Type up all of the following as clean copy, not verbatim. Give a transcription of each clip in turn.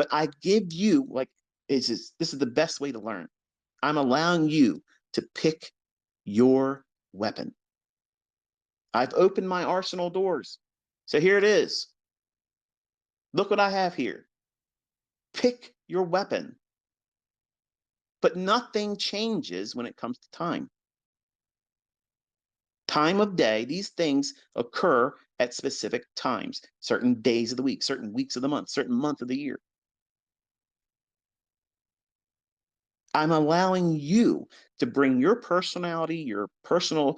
But I give you, like, this is the best way to learn. I'm allowing you to pick your weapon. I've opened my arsenal doors. So here it is. Look what I have here. Pick your weapon. But nothing changes when it comes to time. Time of day, these things occur at specific times, certain days of the week, certain weeks of the month, certain month of the year. I'm allowing you to bring your personality, your personal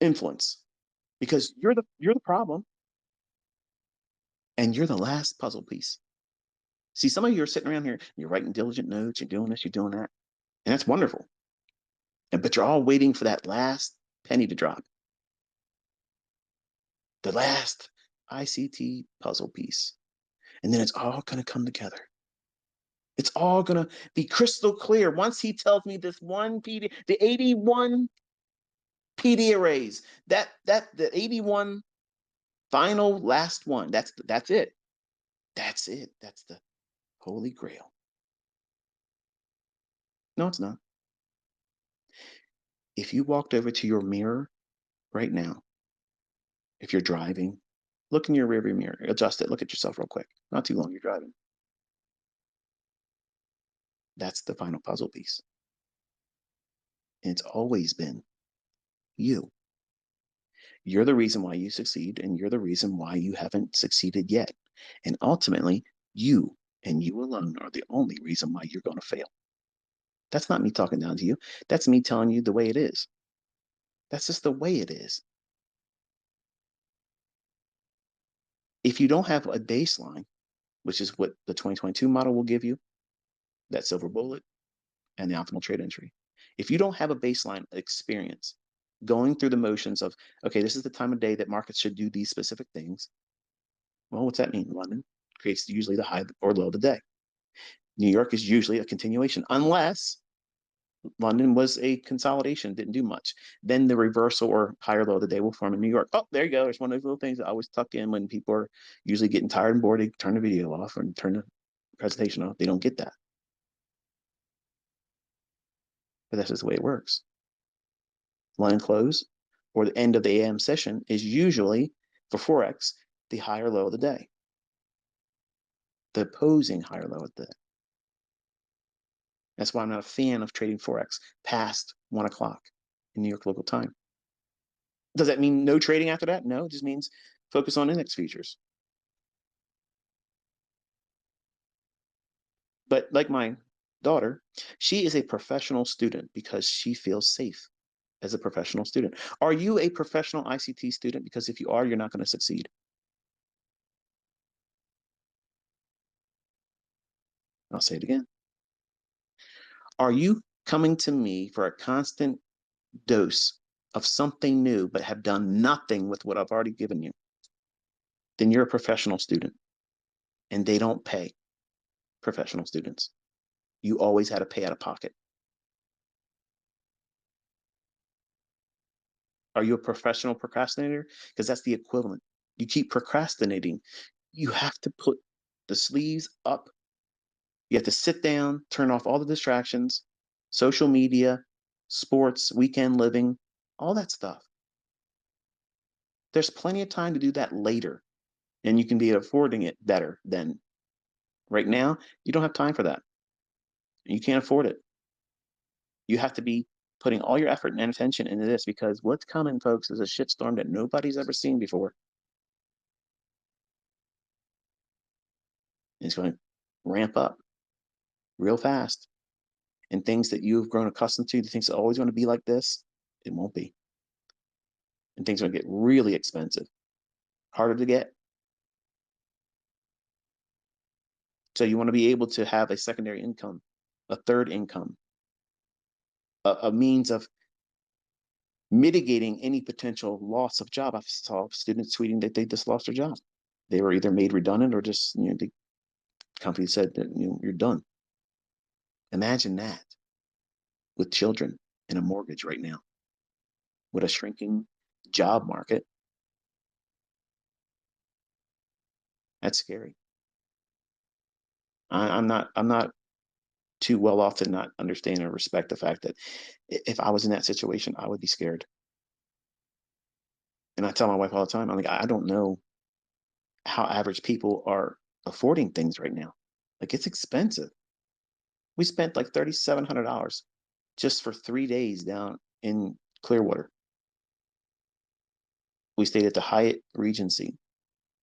influence, because you're the problem and you're the last puzzle piece. See, some of you are sitting around here, you're writing diligent notes, you're doing this, you're doing that, and that's wonderful. But you're all waiting for that last penny to drop, the last ICT puzzle piece. And then it's all going to come together. It's all going to be crystal clear. Once he tells me this one PD, the 81 PD arrays, the 81 final last one, that's it. That's it. That's the holy grail. No, it's not. If you walked over to your mirror right now, if you're driving, look in your rearview mirror, adjust it, look at yourself real quick. Not too long, you're driving. That's the final puzzle piece. And it's always been you. You're the reason why you succeed, and you're the reason why you haven't succeeded yet. And ultimately, you and you alone are the only reason why you're going to fail. That's not me talking down to you. That's me telling you the way it is. That's just the way it is. If you don't have a baseline, which is what the 2022 model will give you, that silver bullet and the optimal trade entry. If you don't have a baseline experience going through the motions of, okay, this is the time of day that markets should do these specific things. Well, what's that mean? London creates usually the high or low of the day. New York is usually a continuation, unless London was a consolidation, didn't do much. Then the reversal or higher low of the day will form in New York. Oh, there you go. There's one of those little things I always tuck in when people are usually getting tired and bored. They turn the video off and turn the presentation off. They don't get that. But that's just the way it works. London close or the end of the AM session is usually, for Forex, the higher low of the day, the opposing higher low of the day. That's why I'm not a fan of trading Forex past 1 o'clock in New York local time. Does that mean no trading after that? No, it just means focus on index futures. But like my daughter, she is a professional student because she feels safe as a professional student. Are you a professional ICT student? Because if you are, you're not going to succeed. I'll say it again. Are you coming to me for a constant dose of something new, but have done nothing with what I've already given you? Then you're a professional student, and they don't pay professional students. You always had to pay out of pocket. Are you a professional procrastinator? Because that's the equivalent. You keep procrastinating. You have to put the sleeves up. You have to sit down, turn off all the distractions, social media, sports, weekend living, all that stuff. There's plenty of time to do that later, and you can be affording it better than right now. You don't have time for that. You can't afford it. You have to be putting all your effort and attention into this, because what's coming, folks, is a shitstorm that nobody's ever seen before. It's going to ramp up real fast. And things that you've grown accustomed to, the things that are always going to be like this, it won't be. And things are going to get really expensive, harder to get. So you want to be able to have a secondary income, a third income, a means of mitigating any potential loss of job. I saw students tweeting that they just lost their job. They were either made redundant or just, the company said that, you're done. Imagine that with children and a mortgage right now, with a shrinking job market. That's scary. I'm not too well off to not understand or respect the fact that if I was in that situation, I would be scared. And I tell my wife all the time, I'm like, I don't know how average people are affording things right now. Like it's expensive. We spent like $3,700 just for 3 days down in Clearwater. We stayed at the Hyatt Regency,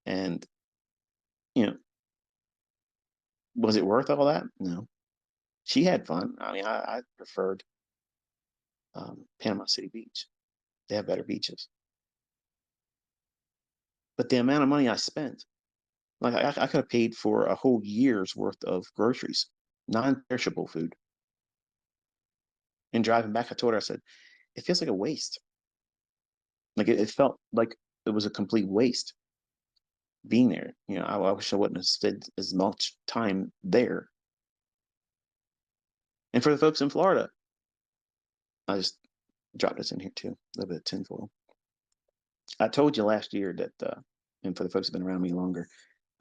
and you know, was it worth all that? No. She had fun. I mean, I preferred Panama City Beach. They have better beaches. But the amount of money I spent, like I could have paid for a whole year's worth of groceries, non-perishable food. And driving back, I told her, I said, it feels like a waste. Like it felt like it was a complete waste being there. I wish I wouldn't have spent as much time there. And for the folks in Florida, I just dropped this in here too, a little bit of tinfoil. I told you last year that, and for the folks who've been around me longer,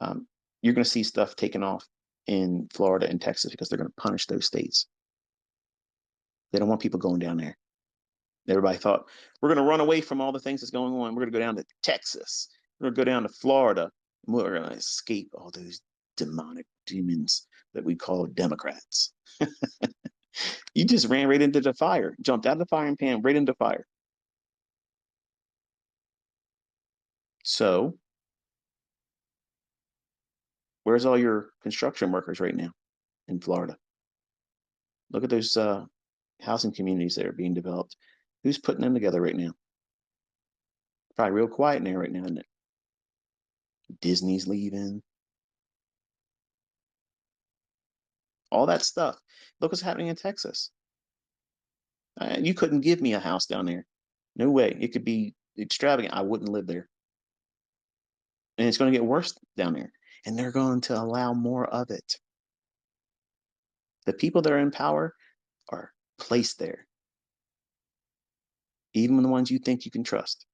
um, you're going to see stuff taken off in Florida and Texas because they're going to punish those states. They don't want people going down there. Everybody thought we're going to run away from all the things that's going on. We're going to go down to Texas. We're going to go down to Florida. And we're going to escape all those demonic demons that we call Democrats. You just ran right into the fire, jumped out of the frying pan, right into fire. So, where's all your construction workers right now in Florida? Look at those housing communities that are being developed. Who's putting them together right now? Probably real quiet in there right now, isn't it? Disney's leaving, all that stuff. Look what's happening in Texas. You couldn't give me a house down there. No way. It could be extravagant. I wouldn't live there. And it's going to get worse down there. And they're going to allow more of it. The people that are in power are placed there, even the ones you think you can trust.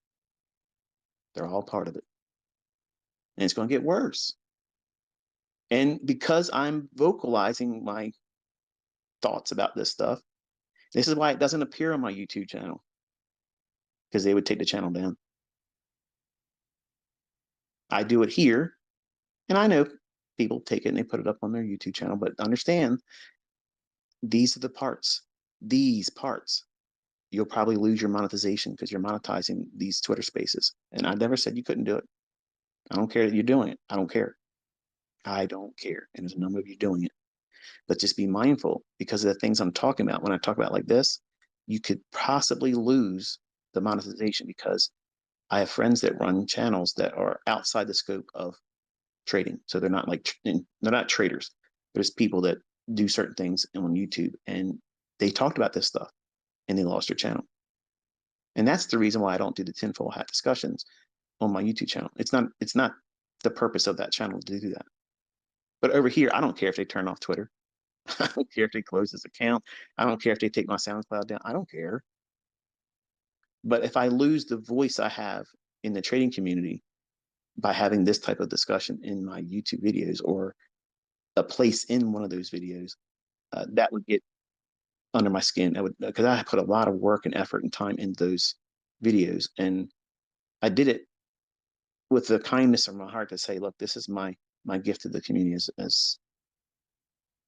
They're all part of it. And it's going to get worse. And because I'm vocalizing my thoughts about this stuff, this is why it doesn't appear on my YouTube channel, because they would take the channel down. I do it here, and I know people take it and they put it up on their YouTube channel, but understand these are the parts. These parts. You'll probably lose your monetization because you're monetizing these Twitter spaces. And I never said you couldn't do it. I don't care that you're doing it. I don't care. I don't care. And there's a number of you doing it. But just be mindful because of the things I'm talking about. When I talk about like this, you could possibly lose the monetization because I have friends that run channels that are outside the scope of trading. So they're not like, they're not traders. There's people that do certain things on YouTube and they talked about this stuff and they lost their channel. And that's the reason why I don't do the tinfoil hat discussions on my YouTube channel. It's not the purpose of that channel to do that. But over here, I don't care if they turn off Twitter. I don't care if they close this account. I don't care if they take my SoundCloud down. I don't care. But if I lose the voice I have in the trading community by having this type of discussion in my YouTube videos or a place in one of those videos, that would get under my skin. That would, because I put a lot of work and effort and time into those videos, and I did it with the kindness of my heart to say, look, this is my gift to the community as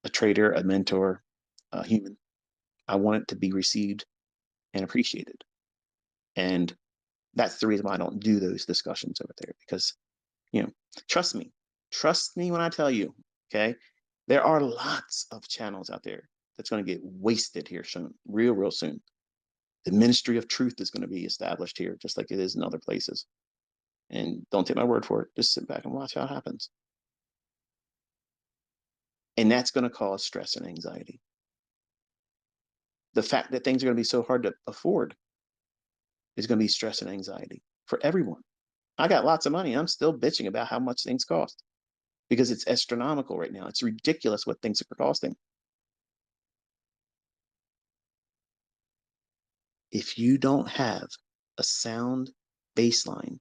a trader, a mentor, a human. I want it to be received and appreciated. And that's the reason why I don't do those discussions over there because, you know, trust me, trust me when I tell you, okay, there are lots of channels out there that's going to get wasted here soon, real soon. The ministry of truth is going to be established here, just like it is in other places. And don't take my word for it. Just sit back and watch how it happens. And that's going to cause stress and anxiety. The fact that things are going to be so hard to afford is going to be stress and anxiety for everyone. I got lots of money. I'm still bitching about how much things cost because it's astronomical right now. It's ridiculous what things are costing. If you don't have a sound baseline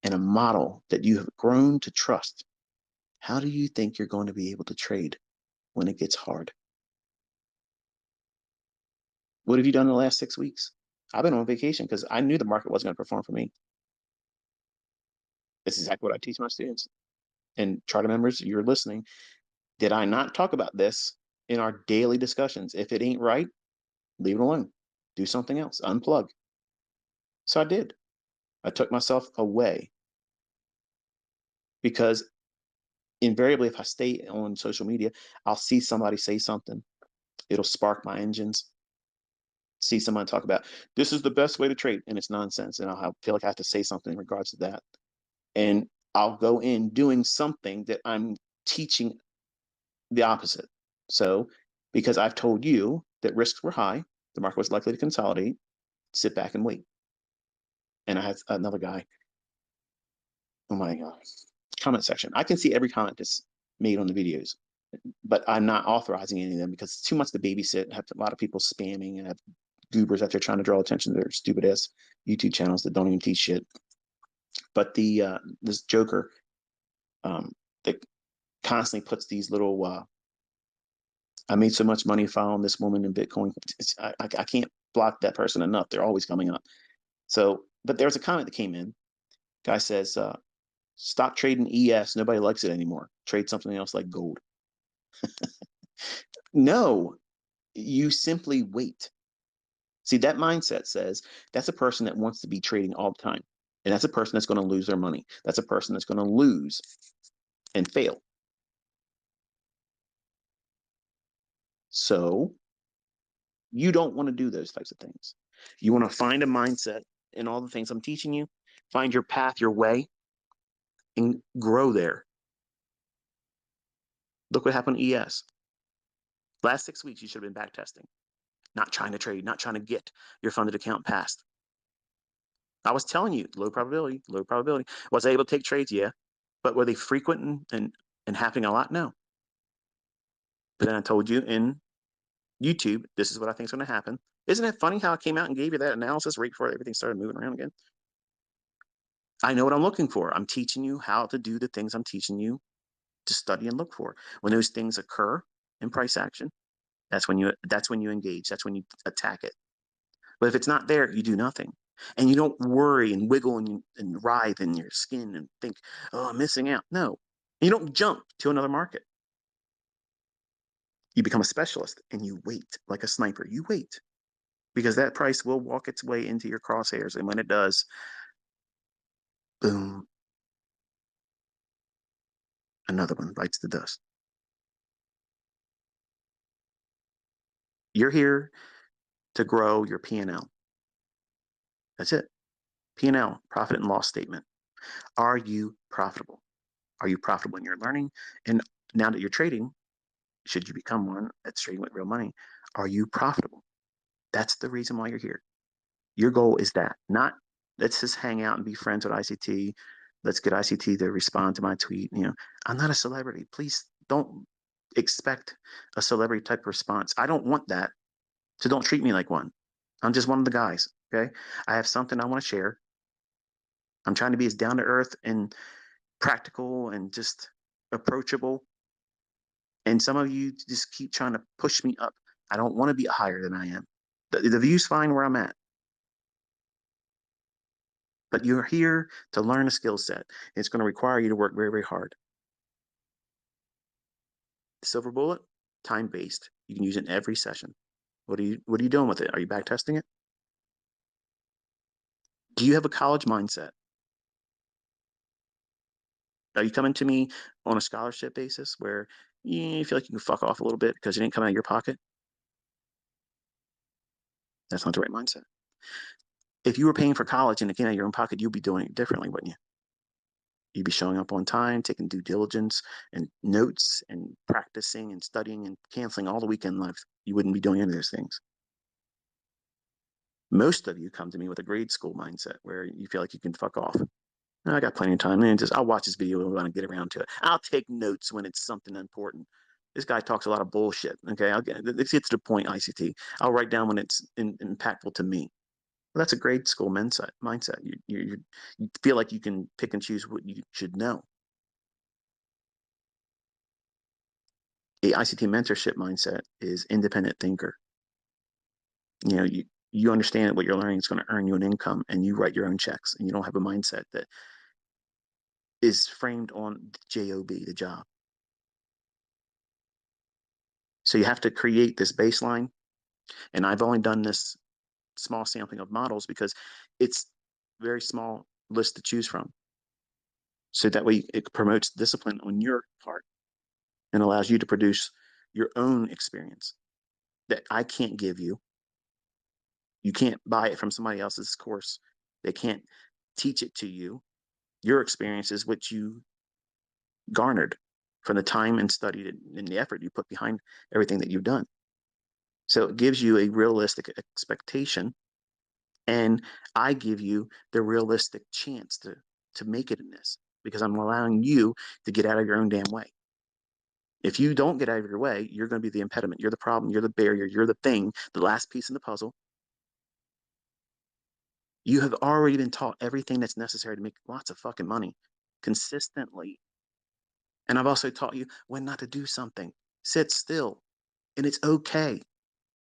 and a model that you have grown to trust, How do you think you're going to be able to trade when it gets hard? What have you done in the last 6 weeks? I've been on vacation because I knew the market wasn't going to perform for me. This is exactly what I teach my students. And charter members, you're listening. Did I not talk about this in our daily discussions? If it ain't right, leave it alone. Do something else. Unplug. So I did. I took myself away because invariably, if I stay on social media, I'll see somebody say something. It'll spark my engines. See someone talk about this is the best way to trade, and it's nonsense. And I'll feel like I have to say something in regards to that. And I'll go in doing something that I'm teaching the opposite. So, because I've told you that risks were high, the market was likely to consolidate, sit back and wait. And I had another guy, oh my God, comment section. I can see every comment that's made on the videos, but I'm not authorizing any of them because it's too much to babysit. I have a lot of people spamming and I have goobers out there trying to draw attention to their stupid ass YouTube channels that don't even teach shit. But this joker that constantly puts these little I made so much money following this woman in Bitcoin. I can't block that person enough. They're always coming up. So, but there's a comment that came in. Guy says, stop trading ES. Nobody likes it anymore. Trade something else like gold. No, you simply wait. See, that mindset says that's a person that wants to be trading all the time. And that's a person that's going to lose their money. That's a person that's going to lose and fail. So you don't want to do those types of things. You want to find a mindset in all the things I'm teaching you, find your path, your way, and grow there. Look what happened to ES. Last 6 weeks, you should have been back testing, not trying to trade, not trying to get your funded account passed. I was telling you, low probability, low probability. Was I able to take trades? Yeah. But were they frequent and happening a lot? No. But then I told you in YouTube, this is what I think is going to happen. Isn't it funny how I came out and gave you that analysis right before everything started moving around again? I know what I'm looking for. I'm teaching you how to do the things I'm teaching you to study and look for. When those things occur in price action, that's when you engage. That's when you attack it. But if it's not there, you do nothing. And you don't worry and wiggle and writhe in your skin and think, oh, I'm missing out. No. You don't jump to another market. You become a specialist and you wait like a sniper. You wait because that price will walk its way into your crosshairs. And when it does, boom, another one bites the dust. You're here to grow your P&L. That's it. P&L, profit and loss statement. Are you profitable? Are you profitable in your learning? And now that you're trading, should you become one that's trading with real money, are you profitable? That's the reason why you're here. Your goal is that, not let's just hang out and be friends with ICT. Let's get ICT to respond to my tweet. I'm not a celebrity. Please don't expect a celebrity type response. I don't want that. So don't treat me like one. I'm just one of the guys. Okay. I have something I want to share. I'm trying to be as down to earth and practical and just approachable. And some of you just keep trying to push me up. I don't want to be higher than I am. The view's fine where I'm at, but you're here to learn a skill set. It's going to require you to work very, very hard. Silver bullet, time based. You can use it in every session. What are you doing with it? Are you back testing it? Do you have a college mindset? Are you coming to me on a scholarship basis where you feel like you can fuck off a little bit because it didn't come out of your pocket? That's not the right mindset. If you were paying for college and it came out of your own pocket, you'd be doing it differently, wouldn't you? You'd be showing up on time, taking due diligence and notes and practicing and studying and canceling all the weekend lives. You wouldn't be doing any of those things. Most of you come to me with a grade school mindset where you feel like you can fuck off. I got plenty of time. And I'll watch this video when I get around to it. I'll take notes when it's something important. This guy talks a lot of bullshit. Okay, let's get to the point. ICT. I'll write down when it's impactful to me. Well, that's a grade school mindset. You feel like you can pick and choose what you should know. A ICT mentorship mindset is independent thinker. You understand what you're learning is going to earn you an income, and you write your own checks, and you don't have a mindset that is framed on the job, the job. So you have to create this baseline, and I've only done this small sampling of models because it's very small list to choose from. So that way it promotes discipline on your part and allows you to produce your own experience that I can't give you. You can't buy it from somebody else's course. They can't teach it to you. Your experience is what you garnered from the time and study and the effort you put behind everything that you've done. So it gives you a realistic expectation, and I give you the realistic chance to make it in this because I'm allowing you to get out of your own damn way. If you don't get out of your way, you're going to be the impediment. You're the problem. You're the barrier. You're the thing, the last piece in the puzzle. You have already been taught everything that's necessary to make lots of fucking money consistently. And I've also taught you when not to do something. Sit still, and it's okay.